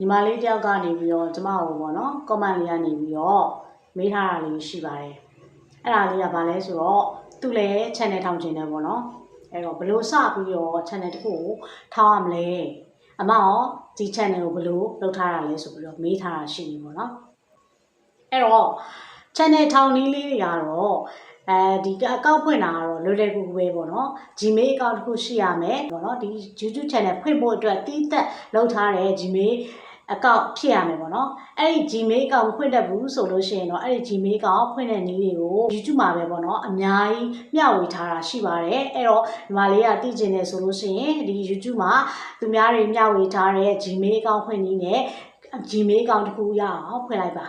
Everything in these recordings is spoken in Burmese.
ညီမလေးတယောက်ကနေပြီးတော့ကျမကိုပေါ့နော် comment လေးကနေပြီးတော့မေးထားတာလေးရှိပါတယ်အဲ့ဒါလေးကဘာလဲဆိုတော့သူလည်း channel ထောင်ချင်တယ်ပေါ့နော်အဲ့တော့ဘယ်လိုစပြီးတော့ channel တစ်ခုကိုထောင်ရမလဲအမရောဒီ channel ကိုဘယ်လိုလုပ်ထားတာလဲဆိုပြီးတော့မေးထားတာရှိနေပေါ့နော်အဲ့တော့ channel ထောင်နည်းလေးတွေကတော့ဒီအကောင့်ဖွင့်တာကတော့လွယ်လွယ်ကူကူပဲပေါ့နော် Gmail အကောင့်တစ်ခုရှိရမယ်ပေါ့နော်ဒီ YouTube channel ဖွင့်ဖို့အတွက်တည်သက်လုပ်ထားတဲ့ Gmail အကောင့်ဖြစ်ရမယ်ပေါ့နော်အဲ့ဒီ Gmail အကောင့်ဖွင့်တတ်ဘူးဆိုလို့ရှိရင်တော့အဲ့ဒီ Gmail အကောင့်ဖွင့်တဲ့နည်းတွေကို YouTube မှာပဲပေါ့နော်အများကြီးမျှဝေထားတာရှိပါတယ်အဲ့တော့ဒီမှာလေးကသိကျင်တယ်ဆိုလို့ရှိရင်ဒီ YouTube မှာသူများတွေမျှဝေထားတဲ့ Gmail အကောင့်ဖွင့်နည်းနဲ့ Gmail အကောင့်တစ်ခုရအောင်ဖွင့်လိုက်ပါ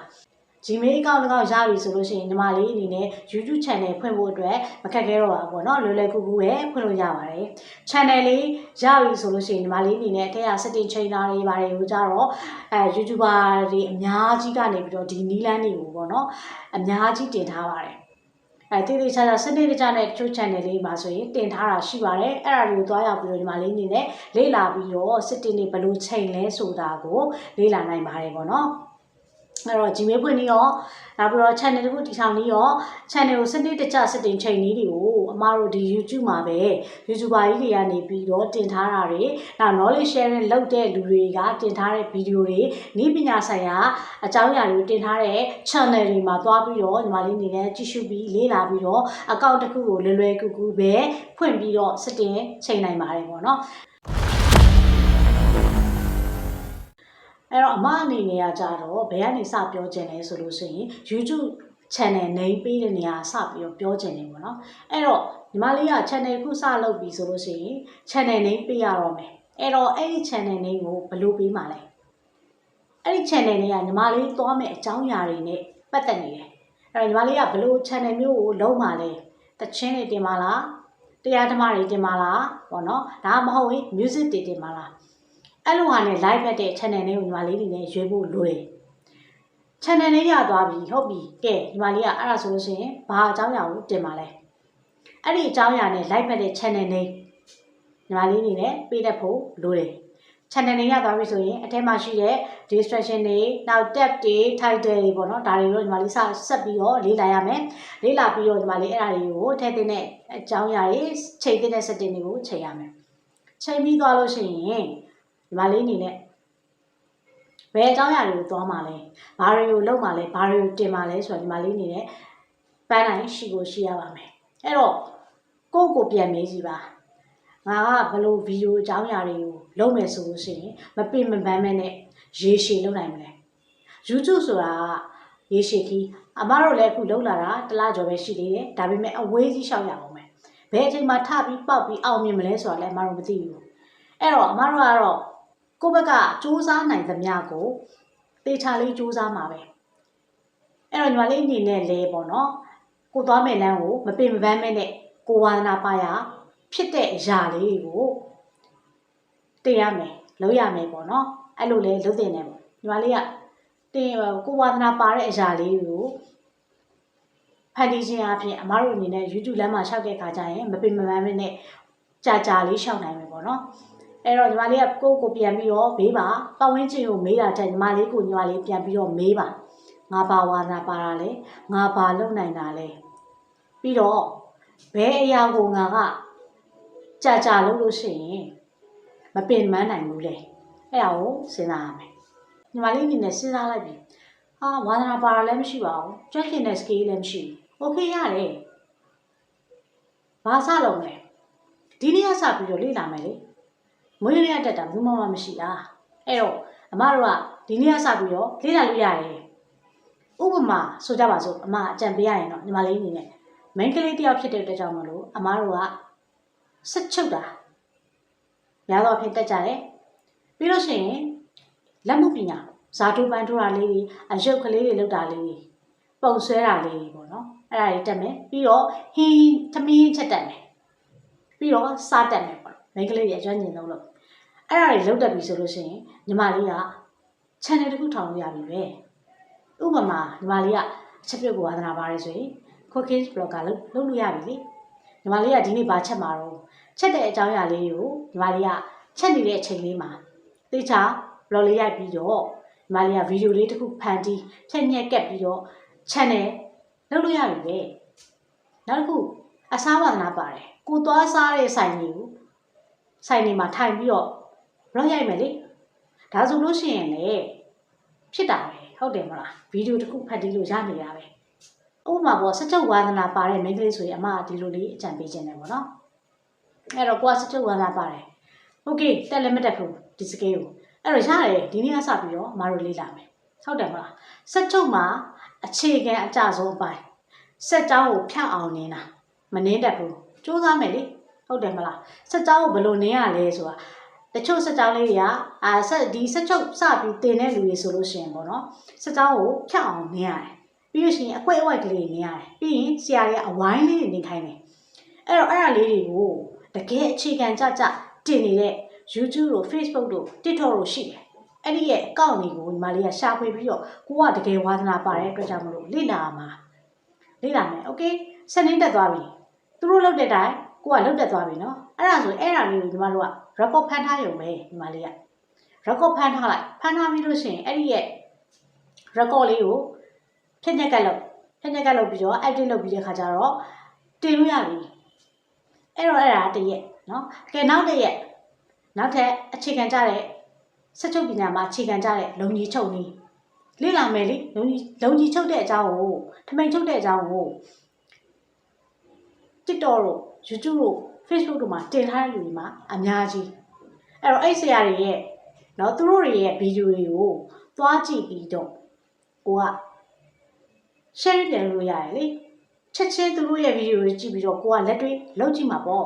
Gmail အကောင့်တစ်ခုရပြီဆိုလို့ရှိရင်ညီမလေးအနေနဲ့ YouTube channel ဖွင့်ဖို့အတွက်မခက်ခဲတော့ပါဘူးပေါ့နော်လွယ်လွယ်ကူကူပဲဖွင့်လို့ရပါတယ် channel လေးရပြီဆိုလို့ရှိရင်ညီမလေးအနေနဲ့အထက်က setting ချိန်တာတွေပါတယ်ဟိုကြတော့YouTuber တွေအများကြီးကနေပြီးတော့ဒီနီးလန်းတွေကိုပေါ့နော်အများကြီးတင်ထားပါတယ်တိတိကျကျစနစ်တကျနဲ့ YouTube channel လေးမှာဆိုရင်တင်ထားတာရှိပါတယ်အဲ့ဒါတွေကိုသွားရောက်ပြီးတော့ညီမလေးအနေနဲ့လေ့လာပြီးတော့ setting တွေဘယ်လိုချိန်လဲဆိုတာကိုလေ့လာနိုင်ပါတယ်ပေါ့နော်အဲ့တော့ Gmail ဖွင့်ပြီးတော့နောက်ပြီးတော့ channel တစ်ခုတည်ထောင်ပြီးတော့ channel ကိုစနစ်တကျ setting ချိန်နည်းတွေကိုအမတို့ဒီ YouTube မှာပဲ YouTuber ကြီးတွေကနေပြီးတော့တင်ထားတာတွေနောက် knowledge sharing လုပ်တဲ့လူတွေကတင်ထားတဲ့ဗီဒီယိုတွေနည်းပညာဆိုင်ရာအကြောင်းအရာတွေတင်ထားတဲ့ channel တွေမှာသွားပြီးတော့ညီမလေးအနေနဲ့ကြည့်ရှုပြီးလေ့လာပြီးတော့ account တစ်ခုကိုလွယ်လွယ်ကူကူပဲဖွင့်ပြီးတော့ setting ချိန်နိုင်ပါတယ်ပေါ့နော်အဲ့တော့အမအနေနဲ့ကကြတော့ဘယ်ကနေစပြောချင်လဲဆိုလို့ရှိရင် YouTube channel name ပေးတဲ့နေရာစပြီးတော့ပြောချင်တယ်ပေါ့နော်အဲ့တော့ညီမလေးက channel ခုစလုပ်ပြီဆိုလို့ရှိရင် channel name ပေးရတော့မယ်အဲ့တော့အဲ့ဒီ channel name ကိုဘယ်လိုပေးမှာလဲအဲ့ဒီ channel လေးကညီမလေးသွားမယ်အကြောင်းအရာတွေနဲ့ပတ်သက်နေတယ်အဲ့တော့ညီမလေးကဘယ်လို channel မျိုးကိုလုံးမှာလဲတချင်းတွေတင်ပါလားတရားဓမ္မတွေတင်ပါလားပေါ့နော်ဒါမှမဟုတ်ရင် music တွေတင်ပါလားအဲ့လိုဟာနဲ့ live မဲ့တဲ့ channel လေးကိုညီမလေးတွေနဲ့ရွေးဖို့လွယ် channel လေးရသွားပြီဟုတ်ပြီကဲညီမလေးကအဲ့ဒါဆိုလို့ရှိရင်ဘာအကြောင်းအရာကိုတင်ပါလဲအဲ့ဒီအကြောင်းအရာနဲ့ live မဲ့တဲ့ channel လေးညီမလေးတွေနဲ့ပေးတတ်ဖို့လွယ် channel လေးရသွားပြီဆိုရင်အထက်မှာရှိတဲ့ distraction တွေနောက် tab တွေ title တွေပေါ့နော်ဒါတွေကိုညီမလေးဆက်ပြီးတော့လေ့လာရမယ်လေ့လာပြီးတော့ညီမလေးအဲ့ဒါတွေကိုထည့်တဲ့အကြောင်းအရာတွေချိန်တဲ့ setting တွေကိုချိန်ရမယ်ချိန်ပြီးသွားလို့ရှိရင်ဒီမလေးအနေနဲ့ဘယ်အကြောင်းအရာတွေကိုသွားမှာလဲဘာတွေကိုလုပ်မှာလဲဘာတွေကိုတင်မှာလဲဆိုတော့ဒီမလေးအနေနဲ့ပန်းတိုင်းရှိကိုရှိရပါမယ်အဲ့တော့ကိုပြန်မေးကြည့်ပါငါကဘယ်လိုဗီဒီယိုအကြောင်းအရာတွေကိုလုပ်မယ်ဆိုလို့ရှိရင်မပင်မပန်းမဲနဲ့ရေရှည်လုပ်နိုင်မလဲ YouTube ဆိုတာရေရှည်ကြီးအမတို့လည်းအခုလုပ်လာတာတစ်လကျော်ပဲရှိသေးတယ်ဒါပေမဲ့အဝေးကြီးရှောက်ရအောင်ပဲဘယ်အချိန်မှထပြီးပေါက်ပြီးအောင်မြင်မလဲဆိုတာလည်းအမတို့မသိဘူးအဲ့တော့အမတို့ကတော့ကိုယ့်ဘက်ကစူးစမ်းနိုင်သမျှကိုတေချာလေးစူးစမ်းမှာပဲအဲ့တော့ညီမလေးအနေနဲ့လဲပေါ့နော်ကိုသွားမယ်လမ်းကိုမပင်မပန်းမဲ့နဲ့ကိုဝါသနာပါရဖြစ်တဲ့အရာလေးကိုတင်ရမယ်လုပ်ရမယ်ပေါ့နော်အဲ့လိုလဲလုပ်တင်တယ်ပေါ့ညီမလေးကတင်ကိုဝါသနာပါတဲ့အရာလေးကိုဖန်တီးခြင်းအပြင်အမတို့အနေနဲ့ YouTube လမ်းမှာရှောက်တဲ့ခါကျရင်မပင်မပန်းမဲ့နဲ့ကြာလေးရှောက်နိုင်မယ်ပေါ့နော်အဲ့တော့ညီမလေးကကိုပြန်ပြီးတော့မေးပါပတ်ဝန်းကျင်ကိုမေးတာတဲ့ညီမလေးကိုညီမလေးပြန်ပြီးတော့မေးပါငါဘာဝါသနာပါတာလဲငါဘာလုပ်နိုင်တာလဲပြီးတော့ဘယ်အရာကိုငါကကြာလုပ်လို့ရှိရင်မပင်မနိုင်ဘူးလေအဲ့ဒါကိုစဉ်းစားရမယ်ညီမလေးအနေနဲ့စဉ်းစားလိုက်ပြီဟာဝါသနာပါတာလည်းမရှိပါဘူးကျွမ်းကျင်တဲ့ skill လည်းမရှိဘူးโอเคရတယ်ဘာစလုပ်မလဲဒီနေ့ကစပြီးတော့လေ့လာမယ်လေမွေးရတက်တာဘူးမှမရှိတာအဲ့တော့အမတို့ကဒီနေ့ကစပြီးတော့လေ့လာလို့ရတယ်ဥပမာဆိုကြပါစို့အမအကြံပေးရရင်တော့ညီမလေးအနေနဲ့ main ကလေးတယောက်ဖြစ်တဲ့အတွက်ကြောင့်မလို့အမတို့ကဆက်ချုပ်တာများတော့ဖြစ်တတ်ကြတယ်ပြီးလို့ရှိရင်လက်မှုပညာဇာတုပန်းထိုးတာလေးတွေအယုတ်ကလေးတွေလုပ်တာလေးတွေပုံဆွဲတာလေးတွေပေါ့နော်အဲ့ဒါတွေတက်မယ်ပြီးတော့ဟင်းသမီးချက်တက်မယ်ပြီးတော့စားတက်မယ်ပေါ့main ကလေးတွေအကျွမ်းကျင်ဆုံးလို့အဲ့ဒါတွေလုပ်တတ်ပြီဆိုလို့ရှိရင်ညီမလေးက channel တစ်ခုထောင်လို့ရပြီပဲဥပမာညီမလေးကအချက်ပြုတ်ကိုဝါသနာပါတယ်ဆိုရင် cooking blogger လုပ်လို့ရပြီလေညီမလေးကဒီနေ့ဘာချက်မှာတော့ချက်တဲ့အကြောင်းအရာလေးကိုညီမလေးကချက်နေတဲ့အချိန်လေးမှာသေချာ blog လေးရိုက်ပြီးတော့ညီမလေးကဗီဒီယိုလေးတစ်ခုဖန်တီးဖြည့်ညက်ကပ်ပြီးတော့ channel လုပ်လို့ရပြီပဲနောက်တစ်ခုအစားဝါဒနာပါတယ်ကိုသွားစားတဲ့ဆိုင်တွေကိုဆိုင်တွေမှာထိုင်ပြီးတော့ blog ရိုက်မယ်လေဒါဆိုလို့ရှိရင်လေဖြစ်တာပဲဟုတ်တယ်မလားဗီဒီယိုတစ်ခုဖတ်တီးလို့ရနေတာပဲဥပမာပေါ့စချုပ်ဝါဒနာပါတဲ့မိန်းကလေးဆိုရင်အမဒီလိုလေးအကြံပေးခြင်းတယ်ပေါ့နော်အဲ့တော့ကိုကစချုပ်ဝါဒနာပါတယ်โอเคတက်လည်းမတက်ဘူးဒီစကေးကိုအဲ့တော့ရတယ်ဒီနေ့ကစပြီးတော့အမတို့လေ့လာမယ်ဟုတ်တယ်မလားစချုပ်မှာအခြေခံအကြဆုံးအပိုင်းစက်ကြောင်းကိုဖြတ်အောင်နေတာမနှင်းတတ်ဘူးစူးစမ်းမယ်လေဟုတ်တယ်မလားစက်ကြောင်းကိုဘယ်လိုနင်းရလဲဆိုတာတချို့စက်ကြောင်းလေးတွေကဒီစက်ချုပ်စပြီးတင်တဲ့လူတွေဆိုလို့ရှိရင်ပေါ့နော်စက်ကြောင်းကိုဖြတ်အောင်နင်းရတယ်ပြီးလို့ရှိရင်အကွက်အဝိုက်ကလေးနင်းရတယ်ပြီးရင်ဆရာကြီးကအဝိုင်းလေးတွေနင်းခိုင်းတယ်အဲ့တော့အဲ့ဒါလေးတွေကိုတကယ်အခြေခံကြတင်နေတဲ့ YouTube တို့ Facebook တို့ TikTok တို့ရှိတယ်အဲ့ဒီရဲ့အကောင့်တွေကိုညီမလေးကရှာဖွေပြီးတော့ကိုကတကယ်ဝါသနာပါတဲ့အတွက်ကြောင့်မလို့လေ့လာမယ်โอเคစနေတက်သွားပြီသူတို့လုပ်တဲ့အတိုင်းကိုကလုပ်တက်သွားပြီနော်အဲ့ဒါဆိုအဲ့ဒါလေးကိုညီမတို့က record ဖမ်းထားရုံပဲညီမလေးက record ဖမ်းထားပြီးလို့ရှိရင်အဲ့ဒီရဲ့ record လေးကိုဖြည့်ညက်ကပ်လုပ်ပြီးတော့ edit လုပ်ပြီးတဲ့ခါကျတော့တင်လို့ရပြီအဲ့တော့အဲ့ဒါတရက်နော်ကဲနောက်ထပ်အခြေခံကြတဲ့စက်ချုပ်ပညာမှာအခြေခံကြတဲ့လုံကြီးချုပ်နည်းလေ့လာမယ်လေလုံကြီးချုပ်တဲ့အကြောင်းကိုထမိန်ချုပ်တဲ့အကြောင်းကို TikTok တို့ YouTube တို့ Facebook တို့မှာတင်ထားတဲ့လူတွေမှာအများကြီးအဲ့တော့အဲ့ဆရာတွေရဲ့နော်သူတို့တွေရဲ့ဗီဒီယိုတွေကိုသွားကြည့်ပြီးတော့ကိုက share ပြန်လို့ရတယ်လေချက်ချင်းသူတို့ရဲ့ဗီဒီယိုတွေကြည့်ပြီးတော့ကိုကလက်တွေ့လုပ်ကြည့်မှာပေါ့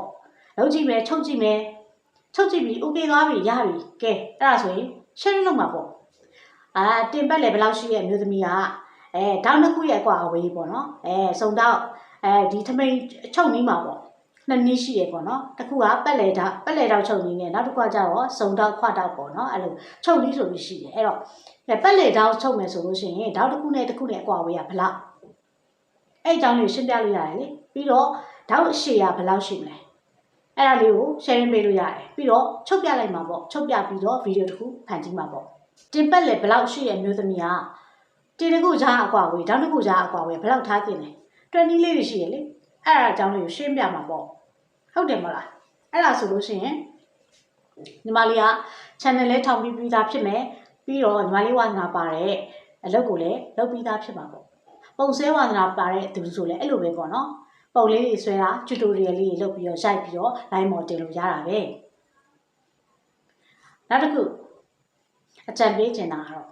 လုပ်ကြည့်မယ်ချုပ်ကြည့်ပြီး okay သွားပြီရပြီကဲအဲ့ဒါဆိုရင် share လုပ်မှာပေါ့တင်ပတ်လေဘယ်လောက်ရှိရဲ့မျိုးသမီးကဒေါင်းတစ်ခုရဲ့ကွာအဝေးပေါ့နော်စုံတော့ဒီထမိန်ချုပ်နီးမှာပေါ့နှစ်နည်းရှိရပေါ့နော်တစ်ခုကပတ်လေတော့ချုပ်နီးနဲ့နောက်တစ်ခုကကျတော့စုံတော့ခွတော့ပေါ့နော်အဲ့လိုချုပ်နီးဆိုပြီးရှိတယ်အဲ့တော့ပတ်လေတော့ချုပ်မယ်ဆိုလို့ရှိရင်ဒေါင်းတစ်ခုနဲ့တစ်ခုနဲ့အကွာအဝေးကဘယ်လောက်အဲ့အကြောင်းလေးရှင်းပြလို့ရတယ်လေပြီးတော့ဒေါင်းအရှည်ကဘယ်လောက်ရှိမလဲအဲ့ဒါလေးကို sharing ပေးလို့ရတယ်ပြီးတော့ချုပ်ပြလိုက်မှာပေါ့ချုပ်ပြပြီးတော့ဗီဒီယိုတစ်ခုဖန်တီးမှာပေါ့တင်ပတ်လေဘယ်လောက်ရှိရဲ့မျိုးသမီးကတင်တစ်ခုကြားအကွာဝေးဒေါင်းတစ်ခုကြားအကွာဝေးဘယ်လောက်ထားတင်လဲ20လေးတွေရှိရလေအဲ့ဒါအကြောင်းလေးကိုရှင်းပြမှာပေါ့ဟုတ်တယ်မလားအဲ့ဒါဆိုလို့ရှိရင်ညီမလေးက channel လေးထောင်ပြီးသားဖြစ်မယ်ပြီးတော့ညီမလေးဝါသနာပါတဲ့အလုပ်ကိုလည်းလုပ်ပြီးသားဖြစ်မှာပေါ့ပုံစဲဝါသနာပါတဲ့သူဆိုလည်းအဲ့လိုပဲပေါ့နော်ပုံလေးတွေဆွဲတာ tutorial လေးတွေလုပ်ပြီးတော့ရိုက်ပြီးတော့ live model လို့ရတာပဲနောက်တစ်ခုအကြံပေးချင်တာကတော့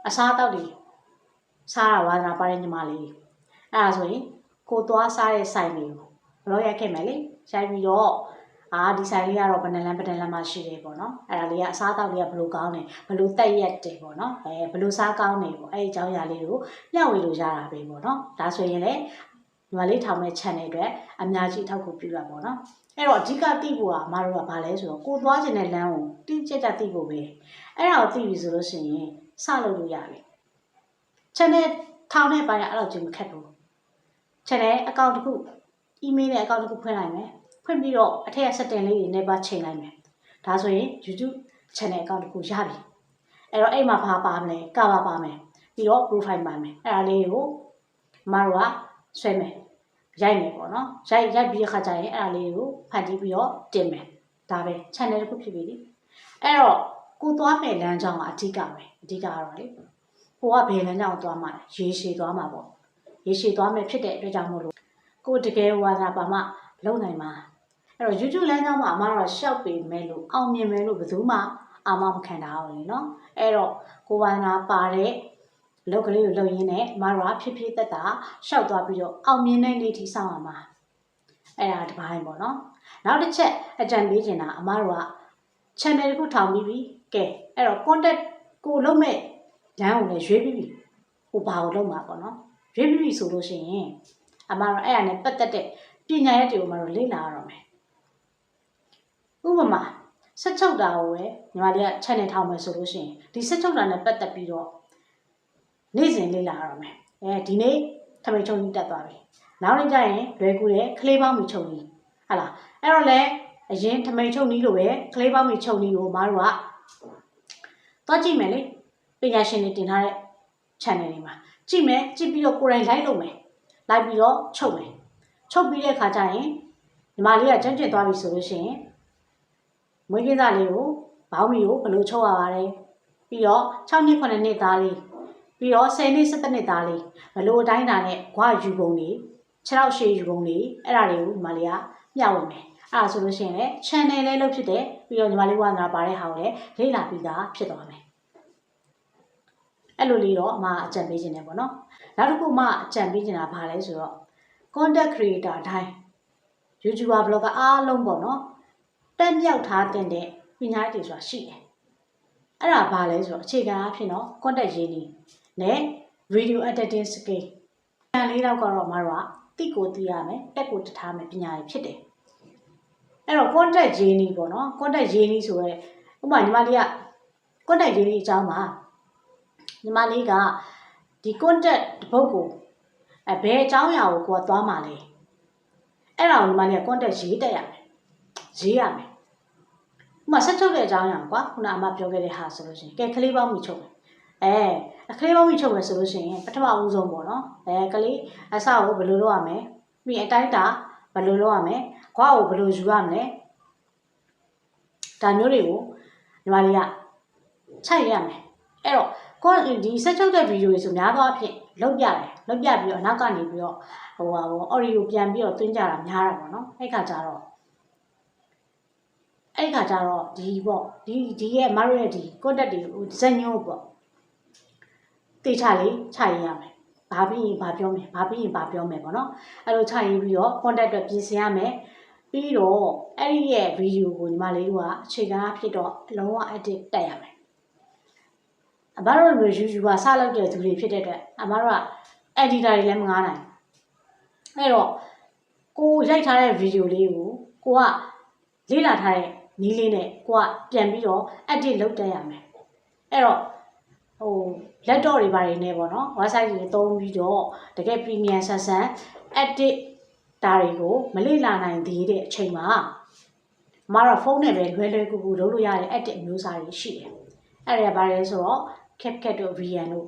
အစားအသောက်တွေစားတာဝါသနာပါတဲ့ညီမလေးအဲ့ဒါဆိုရင်ကိုသွားစားတဲ့ဆိုင်တွေကိုဘလို့ရိုက်ခဲ့မယ်လေရိုက်ပြီးတော့ဒီဆိုင်လေးကတော့ဘယ်နှလမ်းမှရှိတယ်ပေါ့နော်အဲ့ဒါလေးကအစားအသောက်လေးကဘလို့ကောင်းတယ်ဘလို့တက်ရက်တယ်ပေါ့နော်ဘလို့စားကောင်းတယ်ပေါ့အဲ့ဒီအကြောင်းအရာလေးကိုမျှဝေလို့ရတာပဲပေါ့နော်ဒါဆိုရင်လေညီမလေးထောင်မဲ့ channel အတွက်အများကြီးအထောက်အကူပြုတာပေါ့နော်အဲ့တော့အဓိကသိဖို့ကအမတို့ကဘာလဲဆိုတော့ကိုသွားခြင်းတဲ့လမ်းကိုတင်းကျပ်သိဖို့ပဲအဲ့ဒါကိုသိပြီဆိုလို့ရှိရင်စလုပ်လို့ရပြီ channel ထောင်တဲ့ပိုင်းကအဲ့လိုကြီးမခက်ဘူး channel account တစ်ခု email နဲ့ account တစ်ခုဖွင့်လိုက်မယ်ဖွင့်ပြီးတော့အထက်က setting လေးတွေနဲ့ပါချိန်လိုက်မယ်ဒါဆိုရင် YouTube channel account တစ်ခုရပြီအဲ့တော့အဲ့မှာဘာပါမလဲကဘာပါမယ်ပြီးတော့ profile ပါမယ်အဲ့ဒါလေးကိုမတို့ကဆွဲမယ်ရိုက်မယ်ပေါ့နော်ရိုက်ပြီးခါကျရင်အဲ့ဒါလေးကိုဖန်တီးပြီးတော့တင်မယ်ဒါပဲ channel တစ်ခုဖြစ်ပြီလေအဲ့တော့ကိုသွားမယ်လမ်းကြောင်းကအဓိကပဲအဓိကကတော့လေကိုကဘယ်လမ်းကြောင်းသွားမှာရေရှည်သွားမှာပေါ့ရေရှည်သွားမယ်ဖြစ်တဲ့အတွက်ကြောင့်မို့လို့ကိုတကယ်ဝါသနာပါမှလုံနိုင်မှာအဲ့တော့ YouTube လမ်းကြောင်းမှာအမတော့ရှောက်ပေမဲ့လို့အောင်မြင်မယ်လို့ဘယ်သူမှအာမမခံတာဘူးလေနော်အဲ့တော့ကိုဝါသနာပါတဲ့လောက်ကလေးကိုလုပ်ရင်းနဲ့အမတို့ကဖြည်းသက်တာရှောက်သွားပြီးတော့အောင်မြင်တဲ့နေ့ထိစောင့်ရမှာအဲ့ဒါတစ်ပိုင်းပေါ့နော်နောက်တစ်ချက်အကြံပေးချင်တာအမတို့က channel တစ်ခုထောင်ပြီးပြီကဲအဲ့တော့ content ကိုလုပ်မဲ့လမ်းကိုလည်းရွေးပြီးပြီဟိုဘာကိုလုပ်မှာပေါ့နော်ရွေးပြီးပြီဆိုလို့ရှိရင်အမတို့အဲ့ဒါနဲ့ပတ်သက်တဲ့ပညာရပ်တွေကိုအမတို့လေ့လာရတော့မယ်ဥပမာ16တာကိုပဲညီမလေးက channel ထောင်မယ်ဆိုလို့ရှိရင်ဒီ16တာနဲ့ပတ်သက်ပြီးတော့နေ့စဉ်လေ့လာရတော့မယ်ဒီနေ့ထမိန်ချုံကြီးတက်သွားပြီနောက်နေ့ကျရင်လွယ်ကူတဲ့ကလေးပေါင်းမီချုံကြီးဟာလားအဲ့တော့လေအရင်ထမိန်ချုံကြီးလိုပဲကလေးပေါင်းမီချုံကြီးကိုအမတို့က သွားကြည့်မယ်လေပညာရှင်တွေတင်ထားတဲ့ channel တွေမှာကြည့်မယ်ကြည့်ပြီးတော့ကိုယ်တိုင် like လုပ်မယ် like ပြီးတော့ချုပ်မယ်ချုပ်ပြီးတဲ့အခါကျရင်ညီမလေးကကျွမ်းကျင်သွားပြီဆိုလို့ရှိရင်မွေးကင်းသားလေးကိုဘောင်းမီကိုဘယ်လိုချုပ်ရပါလဲပြီးတော့6နှစ်9နှစ်သားလေးပြီးတော့10နှစ်17နှစ်သားလေးဘယ်လိုအတိုင်းအတာနဲ့ဂွယူပုံတွေ6ရောက်ရှည်ယူပုံတွေအဲ့ဒါတွေကိုညီမလေးကမျှဝေမယ်အဲ့ဒါဆိုလို့ရှိရင်လည်း channel လေးလုပ်ဖြစ်တယ်ပြီးတော့ညီမလေးဝါသနာပါတဲ့ဟာကိုလည်းလေ့လာပြီးသားဖြစ်သွားမယ်အဲ့လိုလေးတော့အမအကြံပေးခြင်းတယ်ပေါ့နော်နောက်တစ်ခုမှအကြံပေးခြင်းတာဘာလဲဆိုတော့ content creator အတိုင်း YouTuber blogger အားလုံးပေါ့နော်တက်မြောက်ထားတဲ့ပညာရေးတွေဆိုတာရှိတယ်အဲ့ဒါဘာလဲဆိုတော့အခြေခံအဖြစ်နော် content ရေးနည်းနဲ့ video editing skill ဉာဏ်လေးတော့ကတော့အမတို့ကတိကိုသိရမယ်တက်ကိုတထားမယ်ပညာရေးဖြစ်တယ်အဲ့တော့ content ရေးနည်းပေါ့နော် content ရေးနည်းဆိုရဲဥပမာညီမလေးက content ရေးနည်းအကြောင်းမှာညီမလေးကဒီ content တစ်ပုဒ်ကိုဘယ်အကြောင်းအရာကိုကိုကသွားမှာလဲအဲ့ဒါကိုညီမလေးက content ရေးတက်ရမယ်ရေးရမယ်ဥပမာဆက်ချုပ်တဲ့အကြောင်းအရာကွာခုနအမပြောခဲ့တဲ့ဟာဆိုလို့ရှိရင်ကဲကလေးပေါင်းမိချုပ်မယ်ကလေးပေါင်းမိချုပ်မယ်ဆိုလို့ရှိရင်ပထမဦးဆုံးပေါ့နော်ကလေးအစကိုဘယ်လိုလုပ်ရမလဲပြီးအတိုင်းတာဘယ်လိုလုပ်ရမလဲခွားကိုဘယ်လိုယူရမလဲဒါမျိုးတွေကိုညီမလေးကချိန်ရမယ်အဲ့တော့ကိုဒီဆက်ချုပ်တဲ့ဗီဒီယိုတွေဆိုများသောအားဖြင့်လုပ်ပြတယ်လုပ်ပြပြီးတော့နောက်ကနေပြီးတော့audio ပြန်ပြီးတော့သွင်းကြတာများတာပေါ့နော်အဲ့ခါကျတော့ဒီပေါ့ဒီရဲ့မရရဲ့ဒီ content တွေကိုဇက်ညိုးပေါ့တေချာလေးခြိုင်ရမယ်ဘာပြီးရင်ဘာပြောမယ်ဘာပြီးရင်ဘာပြောမယ်ပေါ့နော်အဲ့လိုခြိုင်ပြီးတော့ content တွေပြင်ဆင်ရမယ်ပြီးတော့အဲ့ဒီရဲ့ video ကိုညီမလေးတို့ကအခြေခံအဖြစ်တော့အလုံးဝ edit တက်ရမယ်အမတို့လို YouTuber စလုပ်တဲ့သူတွေဖြစ်တဲ့အတွက်အမတို့က editor တွေလည်းမငားနိုင်အဲ့တော့ကိုရိုက်ထားတဲ့ video လေးကိုကိုကလေ့လာထားတဲ့နီးလေးနဲ့ကိုကပြန်ပြီးတော့ edit လုပ်တတ်ရမယ်အဲ့တော့laptop တွေပါတယ်နေပေါ့နော် website တွေသုံးပြီးတော့တကယ် premium ဆန်း edit ဒါတွေကိုမလေ့လာနိုင်သေးတဲ့အချိန်မှာအမတို့ဖုန်းနဲ့ပဲလွယ်လွယ်ကူကူလုပ်လို့ရတဲ့ edit အမျိုးအစားတွေရှိတယ်အဲ့ဒါပါတယ်ဆိုတော့ CapCut တို့ VN တို့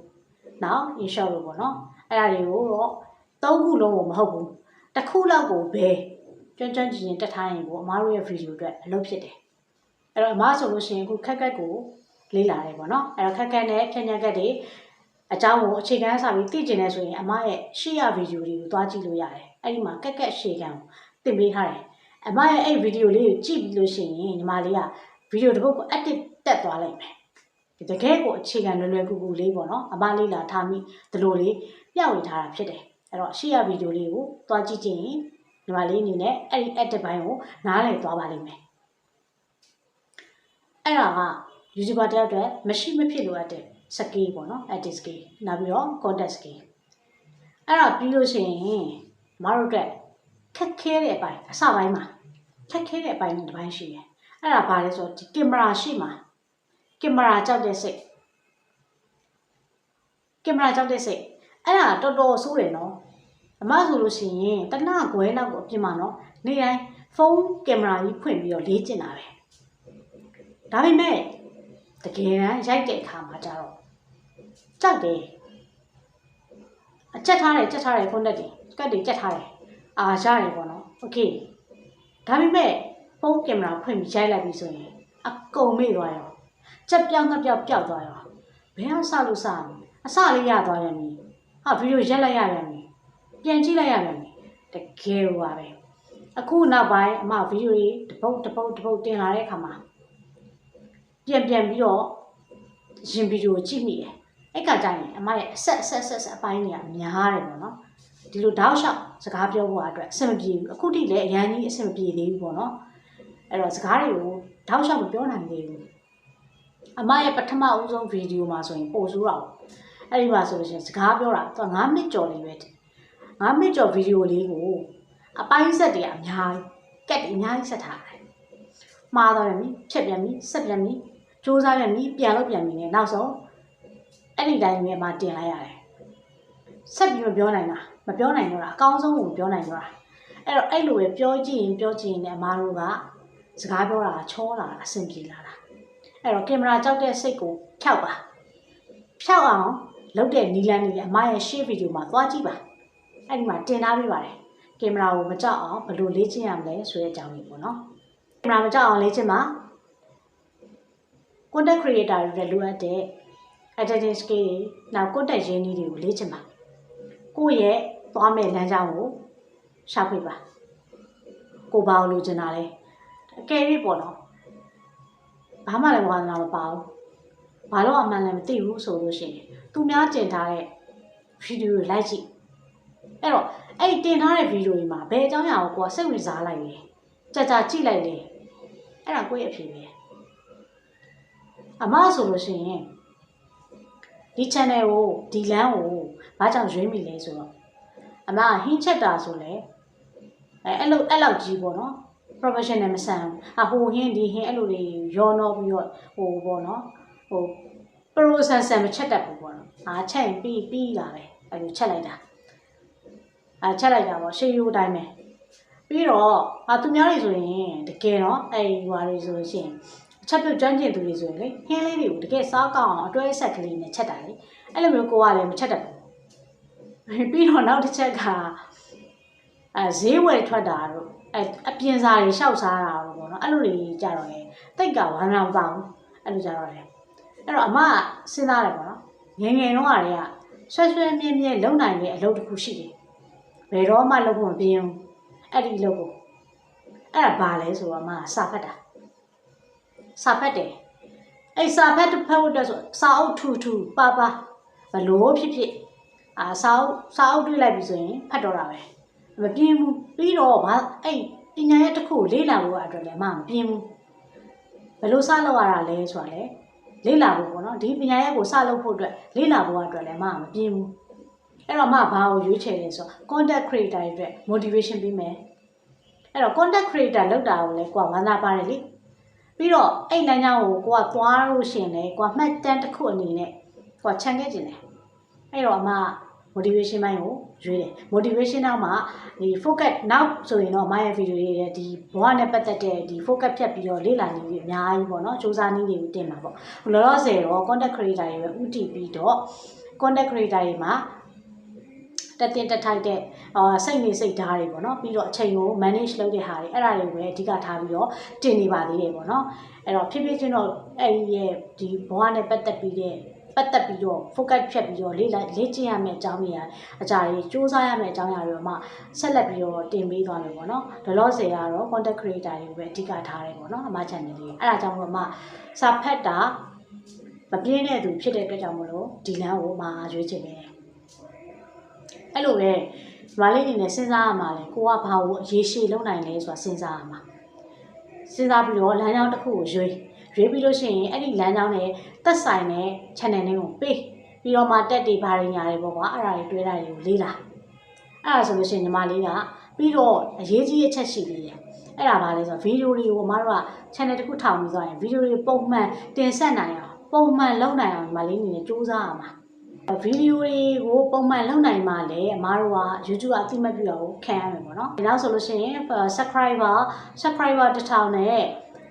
နောက် InShot တို့ပေါ့နော်အဲ့ဒါတွေကိုတော့သုံးခုလုံးကိုမဟုတ်ဘူးတစ်ခုလောက်ကိုပဲကျွမ်းကျင်တက်ထားရင်ကိုအမားတို့ရဲ့ video အတွက်အလုပ်ဖြစ်တယ်အဲ့တော့အမားဆိုလို့ရှိရင်အခု CapCut ကိုလေ့လာတယ်ပေါ့နော်အဲ့တော့ CapCut နဲ့ဖြန့်ညက်ကတ်တွေအကြောင်းကိုအခြေခံစပြီးသိကျင်နေဆိုရင်အမားရဲ့ရှေ့ရ video တွေကိုသွားကြည့်လို့ရတယ်အဲ့ဒီမှာ CapCut ရှေ့ခံကိုသင်ပေးထားတယ်အမားရဲ့အဲ့ video လေးကိုကြည့်ပြီးလို့ရှိရင်ညီမလေးက video တစ်ပုဒ်ကို edit တက်သွားလိုက်မယ်တကယ်ကိုအခြေခံလွယ်လွယ်ကူကူလေးပေါ့နော်အမလေးလာထားမိဒီလိုလေးပြဝေထားတာဖြစ်တယ်အဲ့တော့ရှေ့ရဗီဒီယိုလေးကိုတွားကြည့်ရင်ညီမလေးအနေနဲ့အဲ့ဒီ edit ပိုင်းကိုနားလည်သွားပါလိမ့်မယ်အဲ့ဒါက YouTuber တယောက်အတွက်မရှိမဖြစ်လိုအပ်တဲ့ skill ပေါ့နော် edit skill နောက်ပြီးတော့ content skill အဲ့ဒါပြီးလို့ရှိရင်မတို့အတွက်ခက်ခဲတဲ့အပိုင်းအစပိုင်းမှာခက်ခဲတဲ့အပိုင်းတစ်ပိုင်းရှိတယ်အဲ့ဒါဘာလဲဆိုတော့ဒီကင်မရာရှိမှာကင်မရာကြောက်တဲ့စိတ်အဲ့ဒါတော်တော်ဆိုးတယ်နော်အမဆိုလို့ရှိရင်တနခွဲလောက်ကိုအပြင်မှာနော်နေတိုင်းဖုန်းကင်မရာကြီးဖွင့်ပြီးတော့လေ့ကျင့်တာပဲဒါပေမဲ့တကယ်တမ်းရိုက်တဲ့အခါမှာကျတော့ကြောက်တယ်အချက်ထားတယ် content တွေကတ်တွေကြက်ထားတယ်ရတယ်ပေါ့နော်โอเคဒါပေမဲ့ဖုန်းကင်မရာဖွင့်ပြီးရိုက်လိုက်ပြီဆိုရင်အကုန်မေ့သွားရောချက်ပြောင်းငှက်ပြောက်ပျောက်သွားရောဘယ်ဟာစလို့စရမလဲအစလေးရသွားပြန်ပြီဗီဒီယိုရက်လိုက်ရပြန်ပြီပြန်ကြည့်လိုက်ရပြန်ပြီတကယ်ပါပဲအခုနောက်ပိုင်းအမဗီဒီယိုတွေတပုတ်တင်လာတဲ့အခါမှာပြန်ပြီးတော့ရင်ဗီဒီယိုကြည့်မိတယ်အဲ့ကကြရင်အမရဲ့အဆက်အပိုင်းတွေကများတယ်ပေါ့နော်ဒီလိုတောက်လျှောက်စကားပြောဖို့အတွက်အဆင်မပြေဘူးအခုထိလည်းအရန်ကြီးအဆင်မပြေသေးဘူးပေါ့နော်အဲ့တော့စကားတွေကိုတောက်လျှောက်မပြောနိုင်သေးဘူးအမရဲ့ပထမဦးဆုံးဗီဒီယိုမှာဆိုရင်ပို့ဆိုးတာပေါ့အဲ့ဒီမှာဆိုလို့ရှိရင်စကားပြောတာသူက9မိနစ်ကျော်လေးပဲ9မိနစ်ကျော်ဗီဒီယိုလေးကိုအပိုင်းဆက်တွေအများကြီးကတ်တွေအများကြီးဆက်ထားတယ်မှားသွားပြန်ပြီဖြတ်ပြန်ပြီဆက်ပြန်ပြီစူးစမ်းပြန်ပြီပြန်လို့ပြန်ပြီနဲ့နောက်ဆုံးအဲ့ဒီတိုင်းပဲမှတင်လိုက်ရတယ်ဆက်ပြီးမပြောနိုင်တာမပြောနိုင်တော့တာအကောင်းဆုံးကိုပြောနိုင်တော့တာအဲ့တော့အဲ့လိုပဲပြောကြည့်ရင်နဲ့အမားတို့ကစကားပြောတာချောလာအဆင်ပြေလာတာအဲ့တော့ကင်မရာကြောက်တဲ့စိတ်ကို ဖြောက်ပါဖြောက်အောင်လုပ်တဲ့နီလန်းလေးအမရဲ့ share video မှာသွားကြည့်ပါအဲ့ဒီမှာတင်ထားပေးပါတယ်ကင်မရာကိုမကြောက်အောင်ဘယ်လိုလေ့ကျင့်ရမလဲဆိုတဲ့အကြောင်းလေးပေါ့နော်ကင်မရာမကြောက်အောင်လေ့ကျင့်ပါ content creator တွေလိုအပ်တဲ့ editing skill တွေနောက် content ရင်းနှီးတွေကိုလေ့ကျင့်ပါကိုယ့်ရဲ့သွားမဲ့လမ်းကြောင်းကိုရှာဖွေပါကိုဘာလို့လိုချင်တာလဲအကယ်၍ပေါ့နော်ဘာမှလည်းဝါသနာမပါဘူးဘာလို့အမှန်လည်းမသိဘူးဆိုလို့ရှိရင်သူများတင်ထားတဲ့ဗီဒီယိုလိုက်ကြည့်အဲ့တော့အဲ့တင်ထားတဲ့ဗီဒီယိုတွေမှာဘယ်အကြောင်းအရာကိုကိုယ်စိတ်ဝင်စားလိုက်လဲကြာကြာကြည့်လိုက်လေအဲ့ဒါကိုယ့်ရဲ့အဖြေပဲအမဆိုလို့ရှိရင်ဒီ channel ကိုဒီလမ်းကိုဘာကြောင့်ရွေးမိလဲဆိုတော့အမဟင်းချက်တာဆိုလဲအဲ့လောက်ကြီးပေါ့နော် professional မဆန်ဟိုဟင်းဒီဟင်းအဲ့လိုတွေရောတော့ပြီးတော့ဟိုပေါ့နော်ဟို process မချက်တတ်ဘူးပေါ့နော်ချက်ရင်ပြီးလာပဲအဲ့လိုချက်လိုက်တာချက်လိုက်တာပေါ့ရှေးရိုးအတိုင်းပဲပြီးတော့သူများတွေဆိုရင်တကယ်တော့အဲ့ဟွာတွေဆိုလို့ရှိရင်ချက်ပြုတ်ကျွမ်းကျင်သူတွေဆိုရင်လေဟင်းလေးတွေကိုတကယ်စားကောင်းအောင်အတွဲဆက်ကလေးနဲ့ချက်တာလေအဲ့လိုမျိုးကိုကလည်းမချက်တတ်ဘူးပြီးတော့နောက်တစ်ချက်ကဈေးဝယ်ထွက်တာတို့အပြင်စားတွေရှောက်စားတာတို့ပေါ့နော်အဲ့လိုတွေကြတော့လေတိတ်ကဝမ်းနာမပါဘူးအဲ့လိုကြတော့လေအဲ့တော့အမစဉ်းစားတယ်ပေါ့နော်ငယ်ငယ်တော့ကတည်းကဆွဲမြဲလုံနိုင်တဲ့အလုပ်တစ်ခုရှိတယ်ဘယ်တော့မှလုပ်ဖို့မပြင်းဘူးအဲ့ဒီလုပ်ကိုအဲ့ဒါဘာလဲဆိုတော့အမစာဖတ်တာစာဖတ်တယ်အဲ့စာဖတ်ဖို့အတွက်ဆိုစာအုပ်ထူပါဘလို့ဖြစ်စာအုပ်တွေ့လိုက်ပြီဆိုရင်ဖတ်တော့တာပဲမပြင်းဘူးပြီးတော့ဗာအဲ့ပညာရဲ့တစ်ခုကိုလေ့လာဖို့အတွက်လည်းမပြင်းဘူးဘယ်လိုစလုပ်ရတာလဲဆိုတာလေလေ့လာဖို့ပေါ့နော်ဒီပညာရဲ့ကိုစလုပ်ဖို့အတွက်လေ့လာဖို့အတွက်လည်းမပြင်းဘူးအဲ့တော့ဘာကိုရွေးချယ်လဲဆိုတော့ content creator တွေအတွက် motivation ပေးမယ်အဲ့တော့ content creator လောက်တာကိုလည်းကိုကဝမ်းသာပါတယ်လေပြီးတော့အဲ့လမ်းကြောင်းကိုကိုကသွားလို့ရှင်လေကိုကမှတ်တမ်းတစ်ခုအနေနဲ့ကိုကခြံခဲ့ခြင်းတယ်အဲ့တော့motivation ပိုင်းကိုရွေးတယ် motivation နောက်မှာဒီ focus နောက်ဆိုရင်တော့ my video တွေဒီဘဝနဲ့ပတ်သက်တဲ့ဒီ focus ဖြတ်ပြီးတော့လေ့လာနေပြီးအများကြီးပေါ့နော်စူးစမ်းနည်းတွေကိုတင်မှာပေါ့လောလောဆယ်တော့ content creator တွေပဲဥတည်ပြီးတော့ content creator တွေမှာတက်ထိုက်တဲ့စိတ်နေစိတ်ဓာတ်တွေပေါ့နော်ပြီးတော့အချိန်ကို manage လုပ်တဲ့ဟာတွေအဲ့ဒါတွေပဲအဓိကထားပြီးတော့တင်နေပါသေးတယ်ပေါ့နော်အဲ့တော့ဖြစ်ချင်းတော့အဲ့ဒီရဲ့ဒီဘဝနဲ့ပတ်သက်ပြီးတော့ focus ဖြတ်ပြီးတော့လေ့ကျင့်ရမယ့်အကြောင်းတွေအကြတွေစူးစမ်းရမယ့်အကြောင်းအရာတွေမှဆက်လက်ပြီးတော့တင်ပေးသွားမယ်ပေါ့နော်ဒေါ်လောဆယ်ကတော့ content creator တွေပဲအဓိကထားတယ်ပေါ့နော်အမ channel လေးအဲ့ဒါကြောင့်မို့စာဖတ်တာမပြင်းတဲ့သူဖြစ်တဲ့အတွက်ကြောင့်မို့လို့ဒီလမ်းကိုရွေးချယ်တယ်အဲ့လိုပဲမလေးအနေနဲ့စဉ်းစားရမှာလေကိုကဘာကိုရေရှည်လုပ်နိုင်လဲဆိုတာစဉ်းစားရမှာစဉ်းစားပြီးတော့လမ်းကြောင်းတစ်ခုကိုရွေးပြီးလို့ရှိရင်အဲ့ဒီလမ်းကြောင်းနဲ့သက်ဆိုင်တဲ့ channel တွေကိုပေးပြီးတော့တက်တွေဘာတွေညာတွေပေါ့ကွာအဲ့ဒါတွေတွေးတာတွေကိုလေးလာအဲ့ဒါဆိုလို့ရှိရင်ညီမလေးကပြီးတော့အရေးကြီးအချက်ရှိသေးတယ်အဲ့ဒါဘာလဲဆိုတော့ဗီဒီယိုတွေကိုမတို့က channel တစ်ခုထောင်ပြီးသွားရင်ဗီဒီယိုတွေပုံမှန်တင်ဆက်နိုင်အောင်ပုံမှန်လုပ်နိုင်အောင်ညီမလေးအနေနဲ့စူးစမ်းရမှာဗီဒီယိုတွေကိုပုံမှန်လုပ်နိုင်မှလည်းအမားတို့က YouTube အသိမှတ်ပြုတာကိုခံရမယ်ပေါ့နော်။နောက်ဆိုလို့ရှိရင် subscriber 1000နဲ့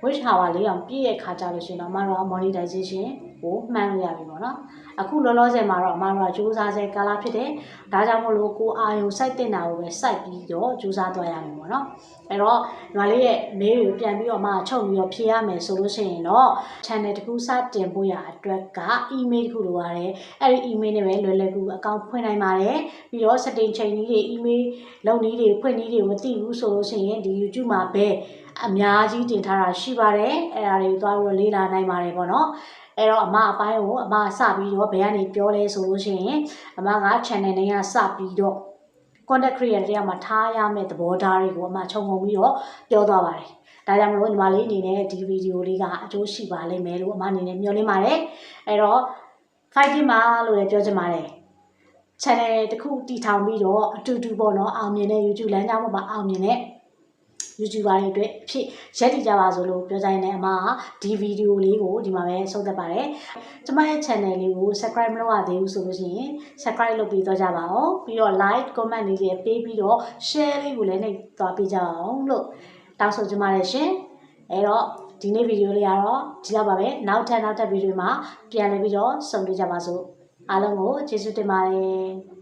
watch hour လေးအောင်ပြည့်ရဲ့ခါကြလို့ရှိရင်တော့အမားတို့က monetization ကိုမှန်းလို့ရပြီပေါ့နော်။အခုလောလောဆယ်မှာတော့အမားတို့ကစူးစမ်းဆဲကာလဖြစ်တယ်။ဒါကြောင့်မို့လို့ကိုအာယုံစိုက်တင်တာကိုပဲစိုက်ပြီးတော့စူးစမ်းသွားရမယ်ပေါ့နော်။အဲ့တော့ညီမလေးရဲ့ mail ကိုပြန်ပြီးတော့ချုပ်ပြီးတော့ဖြေရမယ်ဆိုလို့ရှိရင်တော့ channel တစ်ခုစတင်ဖို့ရအတွက်က email တစ်ခုလိုရတယ်။အဲ့ဒီ email နဲ့ပဲလွယ်ကူအကောင့်ဖွင့်နိုင်ပါတယ်။ပြီးတော့ setting ချိန်ကြီးတွေ email လုပ်နည်းတွေဖွင့်နည်းတွေမသိဘူးဆိုလို့ရှိရင်ဒီ YouTube မှာပဲအများကြီးတင်ထားတာရှိပါတယ်။အဲ့ဒါတွေသွားပြီးတော့လေ့လာနိုင်ပါတယ်ပေါ့နော်။အဲ့တော့အပိုင်းကိုစပြီးတော့ဘယ်ကနေပြောလဲဆိုလို့ရှိရင်က channel နဲ့စပြီးတော့ content creator တွေကမှထားရမယ့်သဘောထားတွေကိုခြုံငုံပြီးတော့ပြောသွားပါတယ်။ဒါကြောင့်မလို့ညီမလေးအနေနဲ့ဒီဗီဒီယိုလေးကအကျိုးရှိပါလိမ့်မယ်လို့အနေနဲ့မျှော်လင့်ပါတယ်။အဲ့တော့ fighting ပါလို့လည်းပြောချင်ပါတယ်။ channel တစ်ခုတည်ထောင်ပြီးတော့အတူတူပေါ့နော်အောင်မြင်တဲ့ YouTube လမ်းကြောင်းပေါ်မှာအောင်မြင်တဲ့ YouTuber တွေအတွက်အဖြစ်ရက်တည်ကြပါစို့လို့ပြောကြရင်လည်းဒီဗီဒီယိုလေးကိုဒီမှာပဲဆုံးသက်ပါတယ်။ကျမရဲ့ channel လေးကို subscribe မလုပ်ရသေးဘူးဆိုလို့ရှိရင် subscribe လုပ်ပြီးတော့ကြပါအောင်။ပြီးတော့ like comment လေးတွေပေးပြီးတော့ share လေးကိုလည်းနှိပ်သွားပေးကြအောင်လို့တောင်းဆိုချင်ပါတယ်ရှင်။အဲ့တော့ ဒီနေ့ဗီဒီယိုလေးကတော့ဒီလောက်ပါပဲနောက်ထပ်ဗီဒီယိုမှာပြန်လည်ပြီးတော့ဆုံတွေ့ကြပါစို့အားလုံးကိုကျေးဇူးတင်ပါတယ်